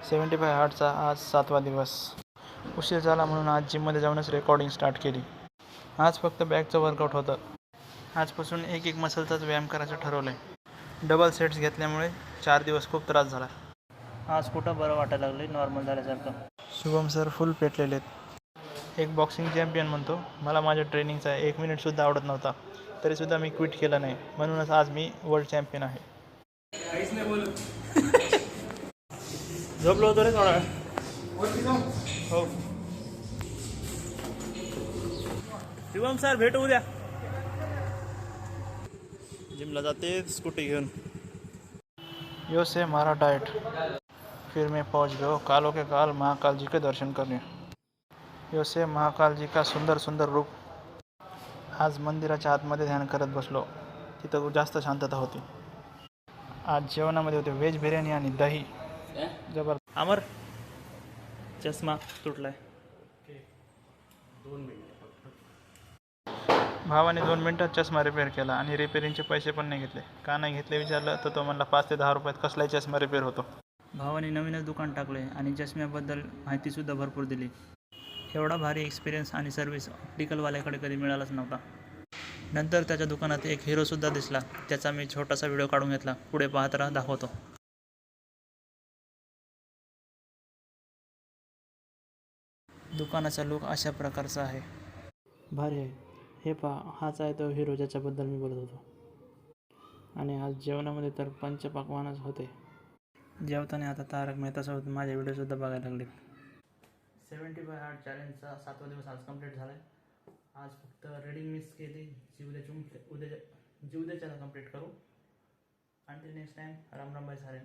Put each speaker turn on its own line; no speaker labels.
75 हार्टचा आज 7वा दिवस. उशीर झाला म्हणून आज जिममध्ये जाऊनच रेकॉर्डिंग स्टार्ट केली. आज फक्त बॅकचं वर्कआउट होतं. आजपासून एक मसलचाच व्यायाम करायचं ठरवलं आहे. डबल सेट्स घेतल्यामुळे 4 दिवस खूप त्रास झाला.
आज कुठं बरं वाटायला लागलं, नॉर्मल झाल्यासारखं.
शुभम सर फुल पेटलेले आहेत. एक बॉक्सिंग चॅम्पियन म्हणतो, मला माझ्या ट्रेनिंगचा 1 मिनिटसुद्धा आवडत नव्हता, तरीसुद्धा मी क्विट केलं नाही, म्हणूनच आज मी वर्ल्ड चॅम्पियन आहे.
काहीच नाही बोलत.
झोपलो होतो रे थोडा हो. शुभम सर भेटू उद्या. जिमला जाते स्कूटी घेऊन. यो से हमारा डाइट, फिर मैं पहुंच गया कालों के काल महाकाल जी के दर्शन करने. यो से महाकाल जी का सुंदर सुंदर रूप. आज मंदिराच्या आतमध्ये ध्यान करत बसलो, तिथं जास्त शांतता होती. आज जेवणामध्ये होते व्हेज बिर्याणी आणि दही. जबर. अमर चष्मा तुटलाय. भावाने 2 मिनिटात चष्मा रिपेअर केला आणि रिपेअरिंगचे पैसे पण नाही घेतले. का नाही घेतले विचारलं तर तो म्हणला 5 ते 10 रुपयात कसलाही चष्मा रिपेअर होतो. भावाने नवीनच दुकान टाकले आणि चष्म्याबद्दल माहितीसुद्धा भरपूर दिली. एवढा भारी एक्सपिरियन्स आणि सर्व्हिस ऑप्टिकलवाल्याकडे कधी मिळालाच नव्हता. नंतर त्याच्या दुकानात एक हिरोसुद्धा दिसला. त्याचा मी छोटासा व्हिडिओ काढून घेतला. पुढे पाहत राहा, दाखवतो. दुकानाचा लुक अशा प्रकारचा आहे. भारी आहे. हे पहा, हाच आहे तो हिरो ज्याच्याबद्दल मी बोलत होतो. आणि आज जेवणामध्ये तर पंचपक्वान्नच होते. जेवताना आता तारक मेहतासोबत माझे व्हिडिओसुद्धा बघायला लागले. 75 हार्ट चॅलेंजचा 7वा दिवस आज कंप्लीट झाला आहे. आज फक्त रीडिंग मिस केली. उद्याच्याला कंप्लीट करू. आणि next time Ram Ram bye सारे.